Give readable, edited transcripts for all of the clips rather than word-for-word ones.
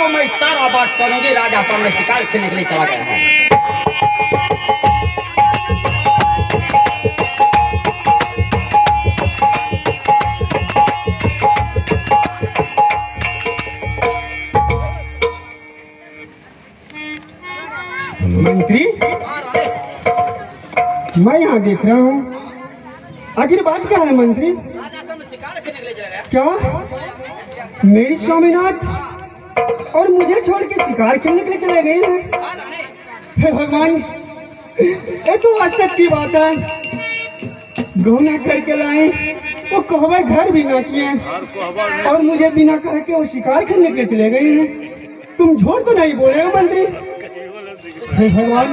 को मैं सारा बात करूंगी। राजा सामने शिकार खेलने के लिए चला गया है। मंत्री, मैं यहाँ देख रहा हूँ, आखिर बात क्या है मंत्री? राजा सामने शिकार खेलने के लिए चला गया। क्या मेरी स्वामीनाथ और मुझे छोड़ के शिकार खेलने के लिए चले गए हैं? हे भगवान, ये तो आश्चर्य की बात है। गौना करके लाए, वो कहवा घर भी ना किए और मुझे बिना कह के वो शिकार खेलने के लिए चले गए हैं। तुम झूठ तो नहीं बोले हो मंत्री? हे भगवान,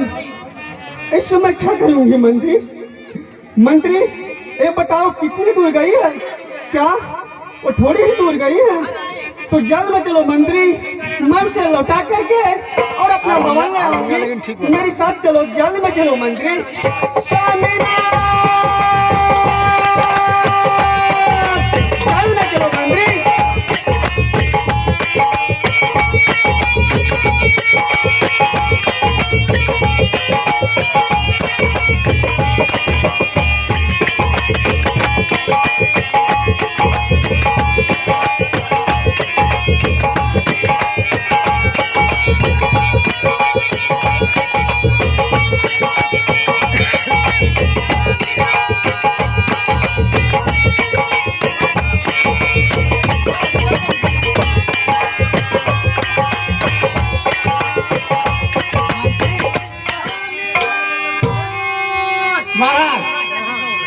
इस समय क्या करूंगी मंत्री? मंत्री, ये बताओ कितनी दूर गई है? क्या वो थोड़ी ही दूर गई है? तो जल्द में चलो मंत्री, मैं उसे लौटा करके और अपना भवन ले आऊंगी। मेरे साथ चलो, जल्द में चलो मंत्री। स्वामी जल्द में चलो मंत्री।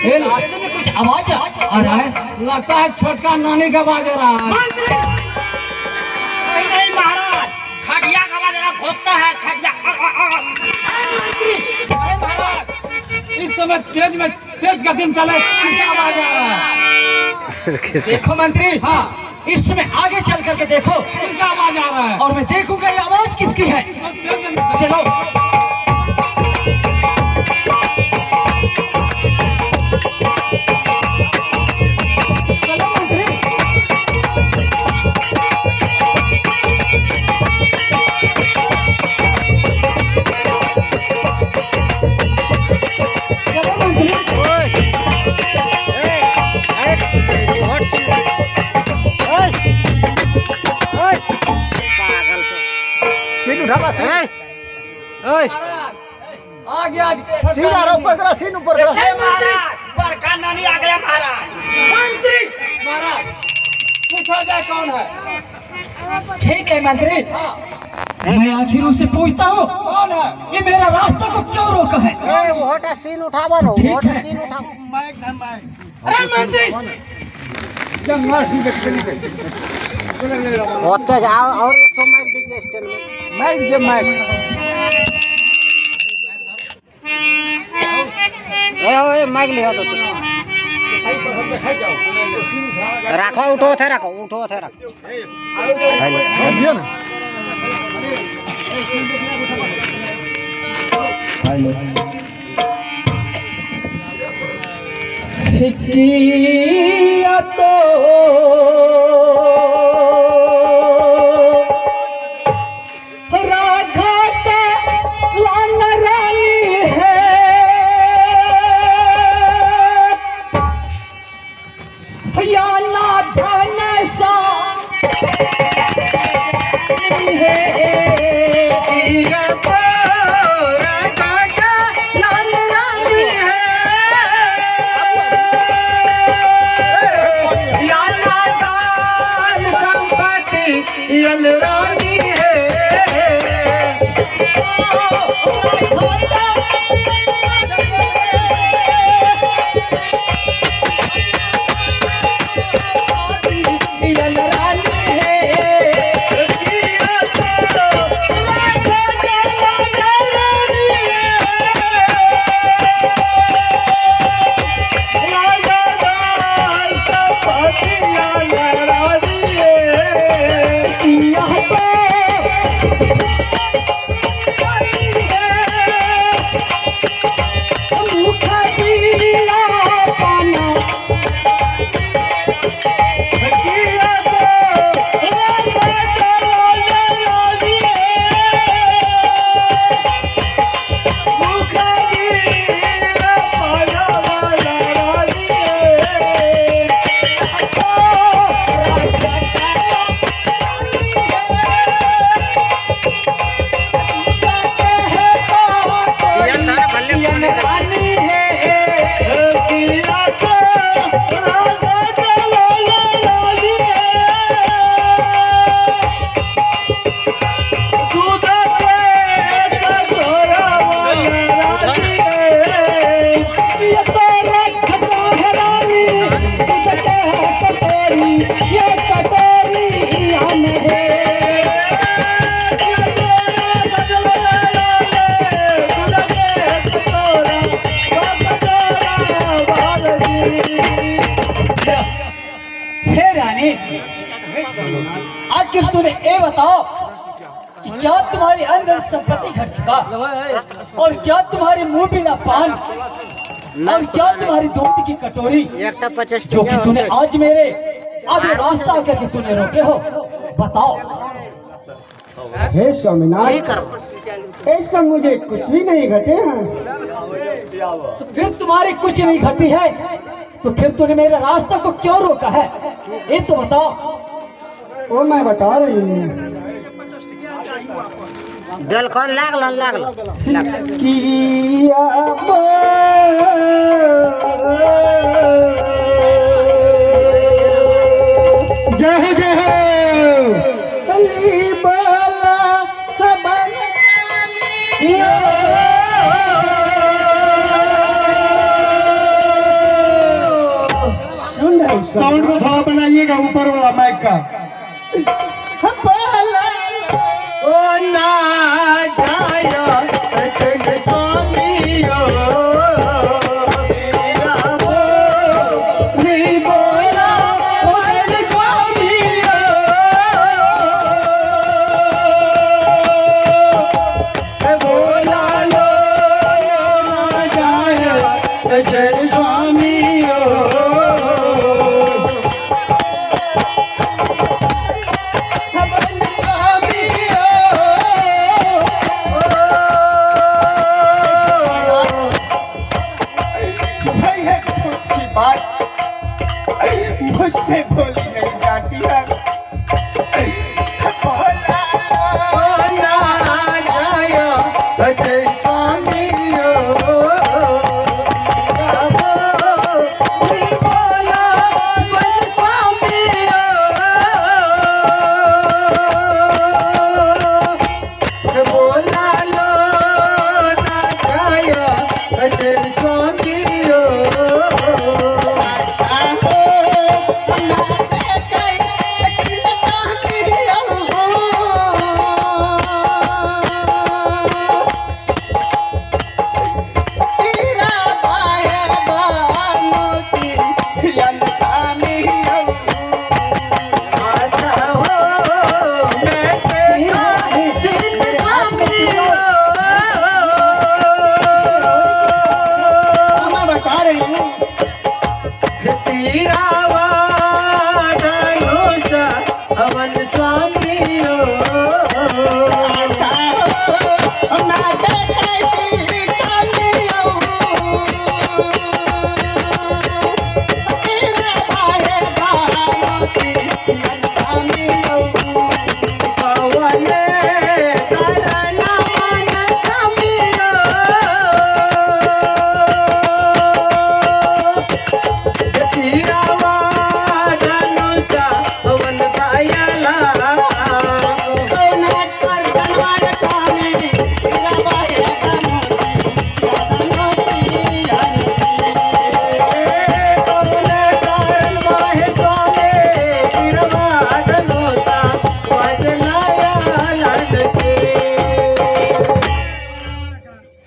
ये रास्ते में कुछ आवाज आ रहा है, लगता है छोटका नानी का आवाज आ रहा है। नहीं महाराज, खटिया का आवाज आ रहा, खोजता है खटिया। अरे महाराज, इस समय तेज गति चले, किसका आवाज आ रहा है? देखो मंत्री, हाँ, इस समय आगे चल करके देखो, किसका आवाज आ रहा है? और मैं देखूंगा ये आवाज किसकी है। चलो। आ गया, सीन आ रहा, ऊपर करा, सीन ऊपर करा। महाराज, बड़का नानी आ गया महाराज। मंत्री, महाराज, पूछा जाए कौन है? ठीक है मंत्री, हाँ, मैं आखिर उससे पूछता हूँ, कौन है? ये मेरा रास्ता को क्यों रोका है? वोटा सीन उठावा नो, ठीक वोटा है। सीन उठाओ। अरे मंत्री, होते जाओ और एक तो माइक दीजिए स्टैंड में। माइक दे, माइक। ए माइक लिया तो रखो, उठो थे रखो, उठो थे रखो। दिया ना। किया तो राघाट लान रानी है, या ना धन सा है। रानी है। आखिर तूने ये बताओ कि क्या तुम्हारे अंदर संपत्ति घट चुका और क्या तुम्हारे मुंह बिना पान और क्या तुम्हारी दूध की कटोरी एकटा 50 जो कि तूने आज मेरे आधे रास्ता आकर के तूने रोके हो, बताओ। हे स्वामीनाथ, ऐसा मुझे कुछ भी नहीं घटे हैं। तो फिर तुम्हारी कुछ नहीं घटी है तो फिर तूने मेरे रास्ता को क्यों रोका है, ये तो बताओ। वो मैं बता रही हूँ दिल को लागल किया जय हो जय हो अली बाला साउंड को थोड़ा बनाइएगा ऊपर वाला माइक का। ओ ना जाया चल स्वामियो मेरा नहीं बोला बोल स्वामियो बोला लो ना जाया चल स्वामियो मुझसे बोली नहीं जाती है।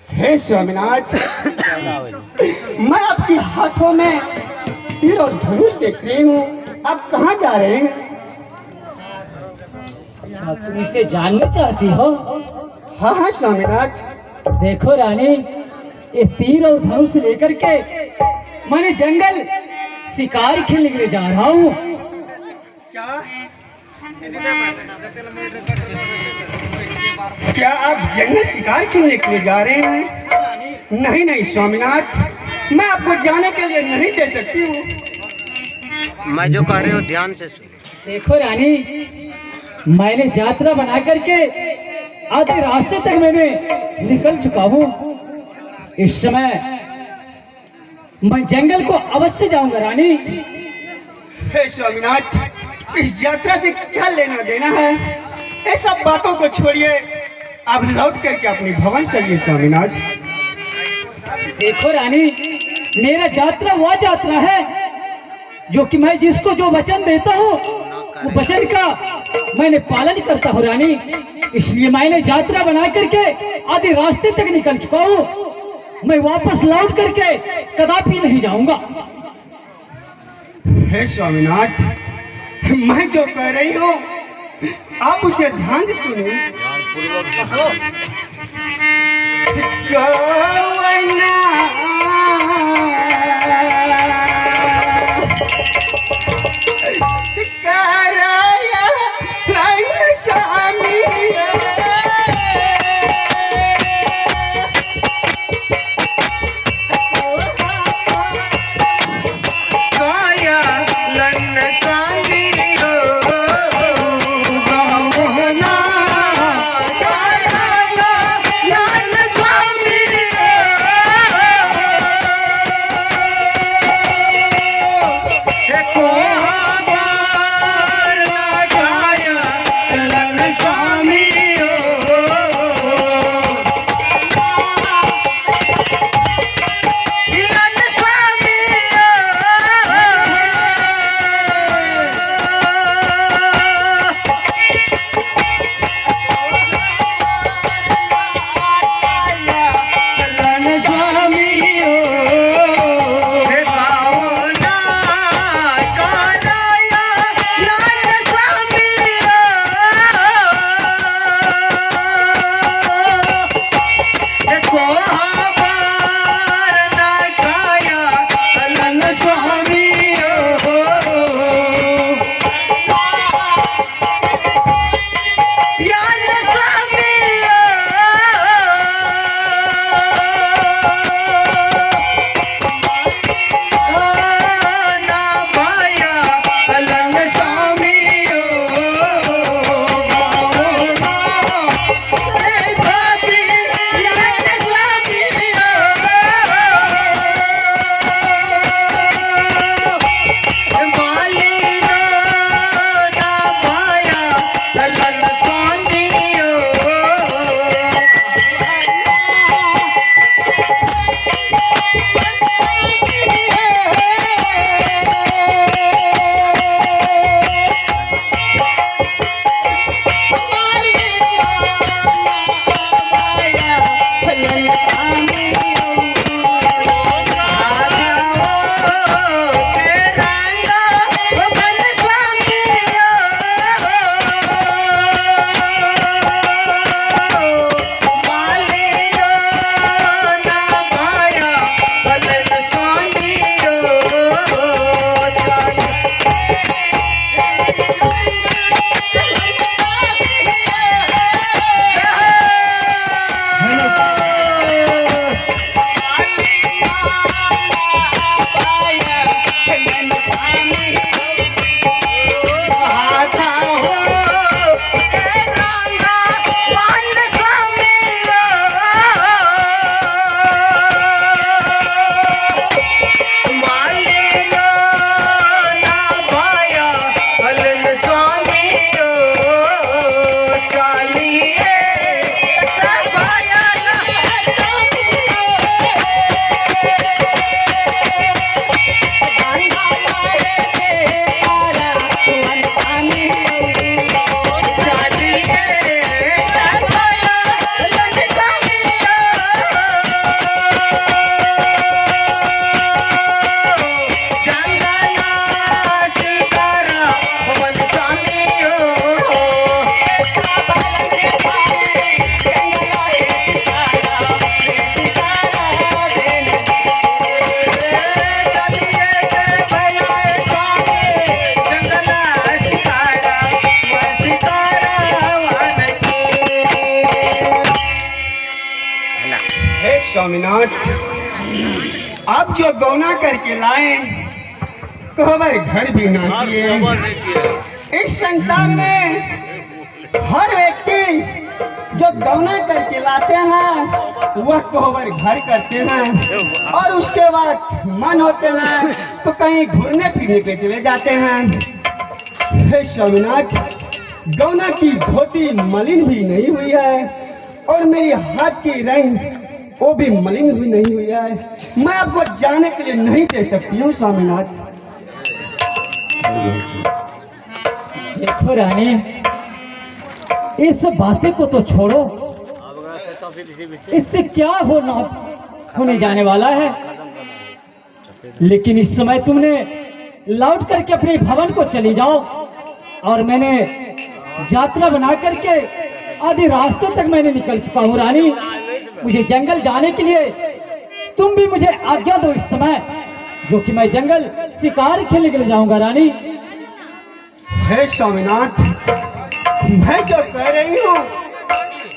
हे स्वामीनाथ, मैं आपके हाथों में तीर और धनुष देख रही हूँ। आप कहाँ जा रहे हैं? क्या तुम इसे जानना चाहती हो? हाँ हाँ स्वामीनाथ। देखो रानी, ये तीर और धनुष लेकर के मैंने जंगल शिकार खेलने के लिए जा रहा हूँ। क्या आप जंगल शिकार खेलने के लिए जा रहे हैं? नहीं नहीं स्वामीनाथ, मैं आपको जाने के लिए नहीं दे सकती हूँ। मैं जो कह रही हूँ ध्यान से सुन। देखो रानी, मैंने यात्रा बना करके आधे रास्ते तक मैंने निकल चुका हूँ। इस समय मैं जंगल को अवश्य जाऊंगा रानी। हे स्वामीनाथ, इस यात्रा से क्या लेना देना है? ये सब बातों को छोड़िए, आप लौट करके अपने भवन चलिए स्वामीनाथ। देखो रानी, मेरा यात्रा वह यात्रा है जो कि मैं जिसको जो वचन देता हूँ वो वचन का मैंने पालन करता हूँ रानी। इसलिए मैंने यात्रा बना करके आधे रास्ते तक निकल चुका हूँ। मैं वापस लौट करके कदापि नहीं जाऊंगा। हे स्वामीनाथ, मैं जो कह रही हूँ आप उसे ध्यान से सुनिए। स्वामीनाथ, आप जो गौना करके लाए कहवर घर भी ना किए। इस संसार में हर व्यक्ति जो गौना करके लाते हैं वह कहवर घर करते हैं और उसके बाद मन होते हैं तो कहीं घूमने फिरने के चले जाते हैं। हे स्वामीनाथ, गौना की धोती मलिन भी नहीं हुई है और मेरी हाथ की रंग वो भी मलिन भी नहीं हुई है। मैं आपको जाने के लिए नहीं दे सकती हूँ स्वामीनाथ। देखो रानी, इस बातें को तो छोड़ो, इससे क्या होने जाने वाला है। लेकिन इस समय तुमने लौट करके अपने भवन को चली जाओ और मैंने यात्रा बना करके आधे रास्तों तक मैंने निकल चुका हूँ रानी। मुझे जंगल जाने के लिए तुम भी मुझे आज्ञा दो इस समय, जो कि मैं जंगल शिकार खेलने के लिए जाऊंगा रानी। हे स्वामीनाथ, मैं जो कह रही हूँ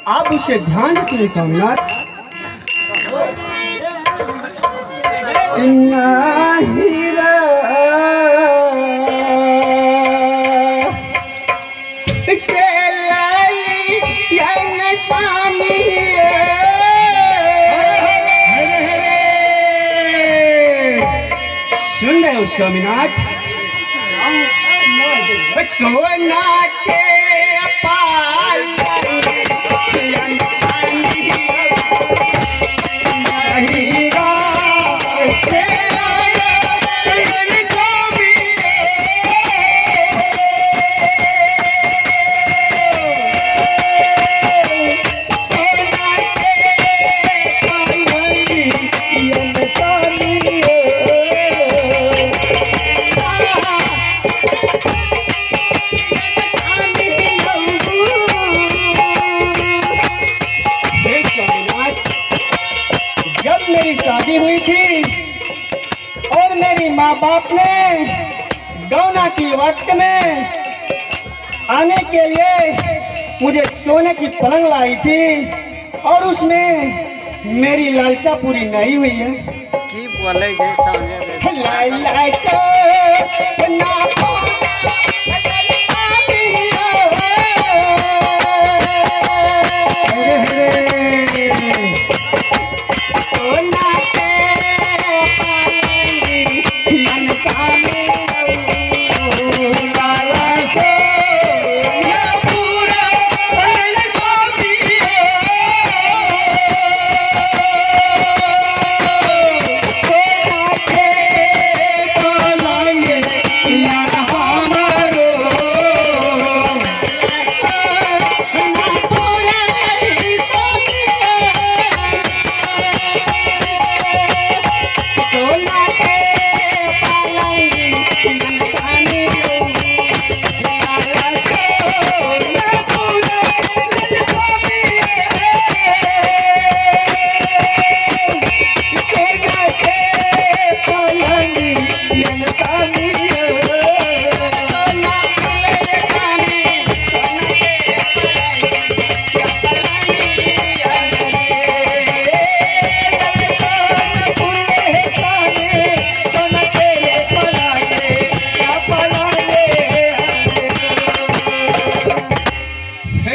आप उसे ध्यान से सुनिए स्वामीनाथ। सुन रहे हो स्वामीनाथ? सोना के शादी हुई थी और मेरी माँ बाप ने गौना की वक्त में आने के लिए मुझे सोने की पलंग लाई थी और उसमें मेरी लालसा पूरी नहीं हुई है। की बोले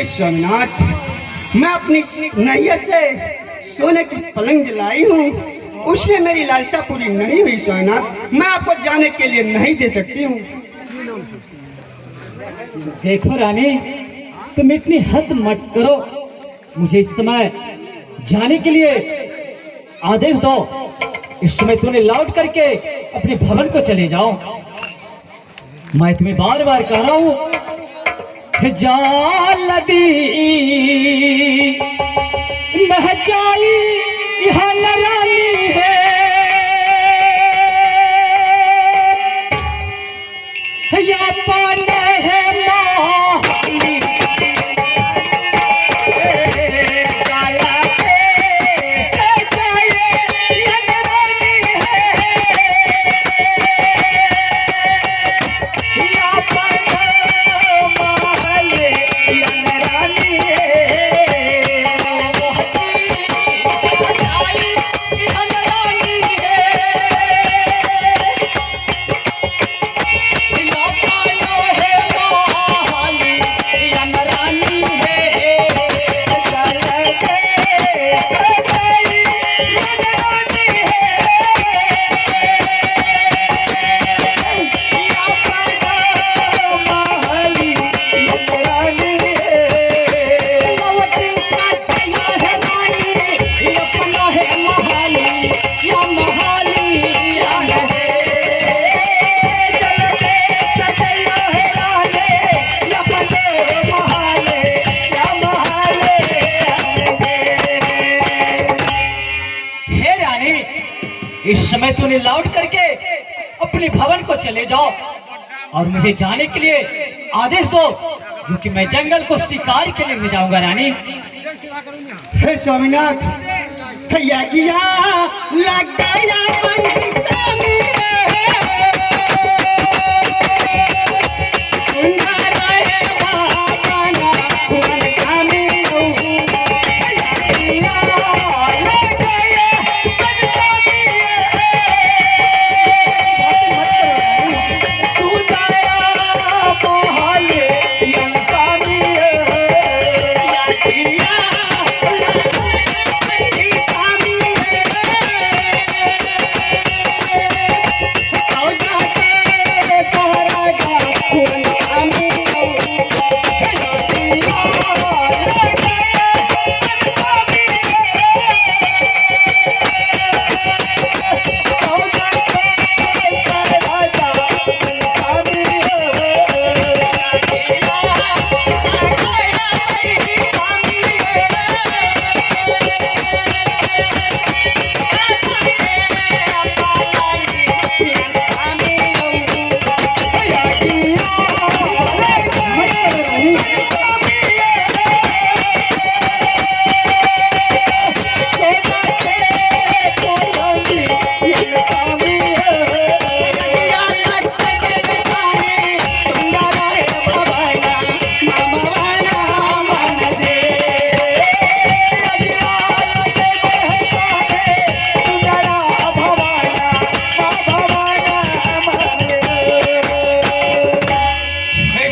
स्वामीनाथ, मैं अपनी नैया से सोने की पलंग जलाई हूँ, उसमें मेरी लालसा पूरी नहीं हुई स्वामीनाथ, मैं आपको जाने के लिए नहीं दे सकती हूँ। देखो रानी, तुम इतनी हद मत करो, मुझे इस समय जाने के लिए आदेश दो। इस समय तूने लौट करके अपने भवन को चले जाओ। मैं तुम्हें बार बार कह रहा हूँ, जालदी महजाई यहाँ रानी है, या पान है माही इस समय तूने लौट करके अपने भवन को चले जाओ और मुझे जाने के लिए आदेश दो, जो कि मैं जंगल को शिकार के लिए ले जाऊंगा रानी। हे स्वामीनाथ, यज्ञ लग गया पंडिता में, सुंदर है वाकाना मनसा में, यज्ञ लग गया पंडिता में, सुंदर पहले मनसा में, यज्ञ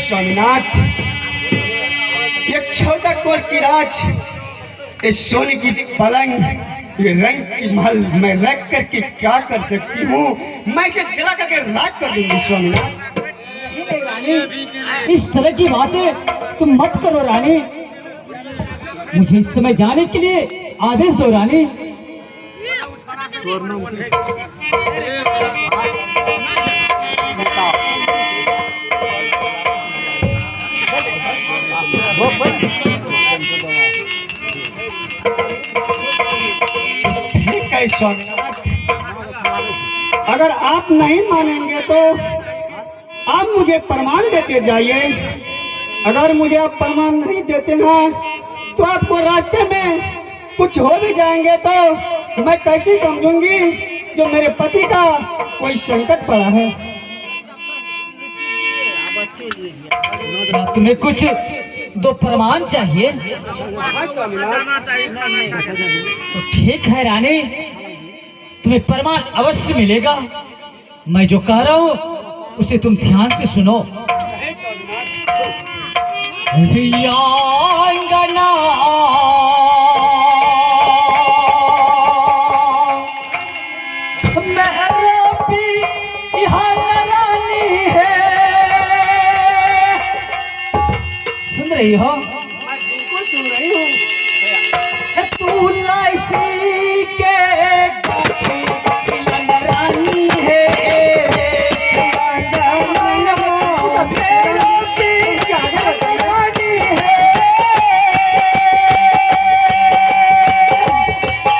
स्वामीनाथ, ये छोटा कोस की राज, इस सोने की पलंग, ये रंग की महल मैं रख करके क्या कर सकती हूँ? मैं इसे जला करके राख कर दूंगी स्वामीनाथ। रानी, इस तरह की बातें तुम मत करो रानी। मुझे इस समय जाने के लिए आदेश दो रानी। ठीक है स्वामीनाथ, अगर आप नहीं मानेंगे तो आप मुझे प्रमाण देते जाइए। अगर मुझे आप प्रमाण नहीं देते ना तो आपको रास्ते में कुछ हो भी जाएंगे तो मैं कैसे समझूंगी जो मेरे पति का कोई संकट पड़ा है। क्या तुम्हें कुछ दो प्रमाण चाहिए? तो ठीक है रानी, तुम्हें प्रमाण अवश्य मिलेगा। मैं जो कह रहा हूँ उसे तुम ध्यान से सुनो। रियांगना मेरा भी यहाँ रानी है, सुन रही हो? बिल्कुल सुन रही हूँ। तू लाइसी के गाछी मिलन रानी है,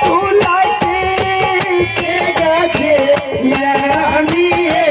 तू लाइसी के गाछी मिलन रानी है।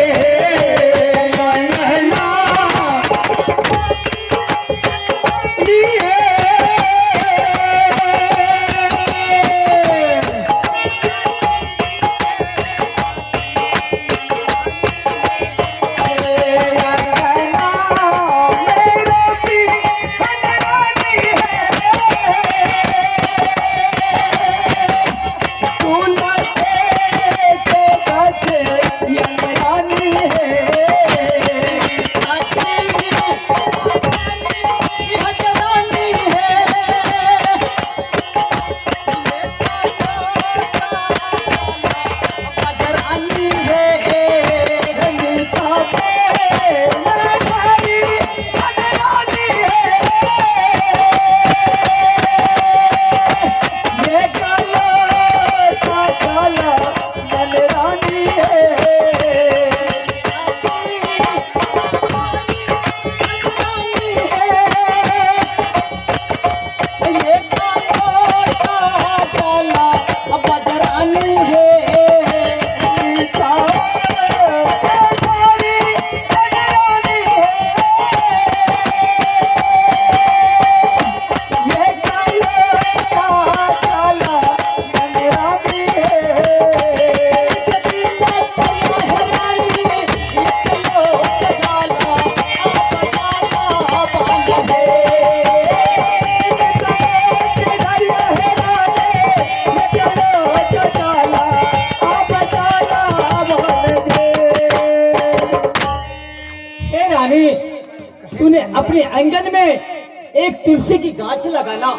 एक तुलसी की गाछ लगाना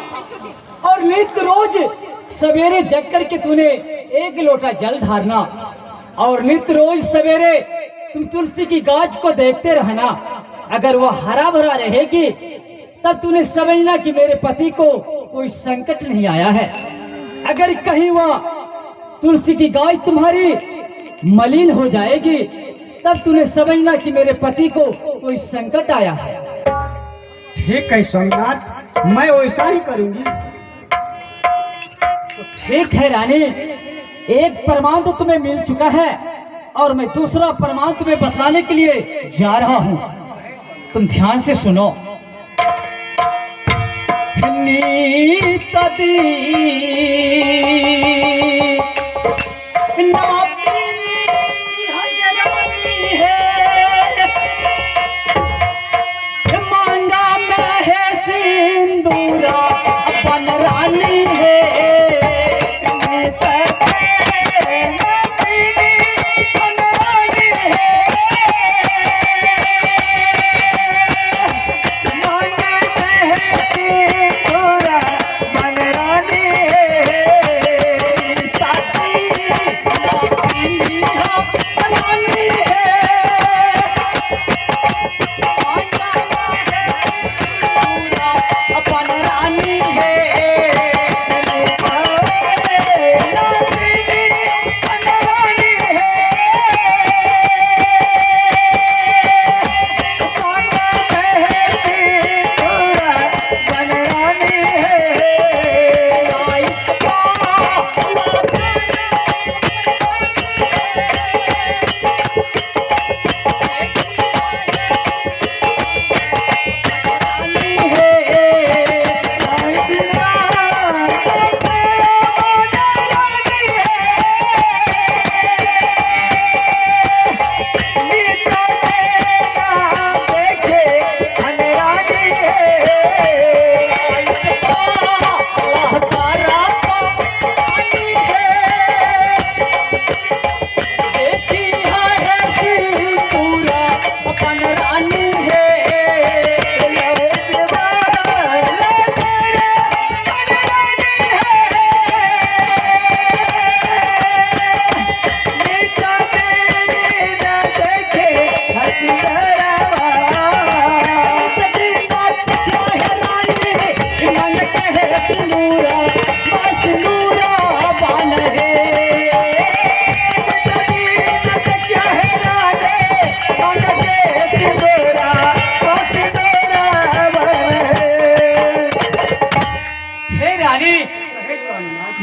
और नित्य रोज सवेरे जग करके तूने 1 लोटा जल ढारना और नित्य रोज सवेरे तुम तुलसी की गाछ को देखते रहना। अगर वह हरा भरा रहेगी तब तूने समझना कि मेरे पति को कोई संकट नहीं आया है। अगर कहीं वह तुलसी की गाय तुम्हारी मलिन हो जाएगी तब तूने समझना कि मेरे पति को कोई संकट आया है। ठीक है स्वामीनाथ, मैं वैसा ही करूंगी। तो ठीक है रानी, एक प्रमाण तो तुम्हें मिल चुका है और मैं दूसरा प्रमाण तुम्हें बतलाने के लिए जा रहा हूं। तुम ध्यान से सुनो। नीतदी नापी हजरानी है, मांगा मैं है सिंदूरा अपन रानी है।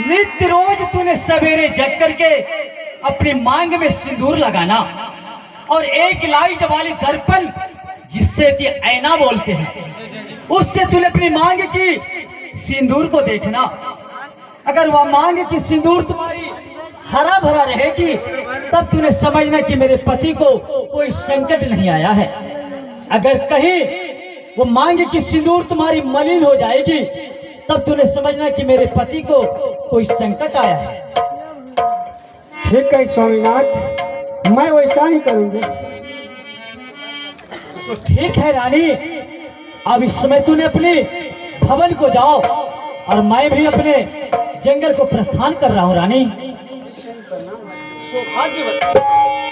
नित्य रोज तूने सवेरे जग करके अपनी मांग में सिंदूर लगाना और एक लाइट वाली दर्पण जिससे कि ऐना बोलते हैं उससे तूने अपनी मांग की सिंदूर को देखना। अगर वह मांग की सिंदूर तुम्हारी हरा भरा रहेगी तब तूने समझना कि मेरे पति को कोई संकट नहीं आया है। अगर कहीं वो मांग की सिंदूर तुम्हारी मलिन हो जाएगी तब तूने समझना कि मेरे पति को कोई संकट आया है। ठीक है स्वामीनाथ, मैं वैसा ही करूंगी। तो ठीक है रानी, अब इस समय तूने अपने भवन को जाओ और मैं भी अपने जंगल को प्रस्थान कर रहा हूँ। रानी सौभाग्यवती।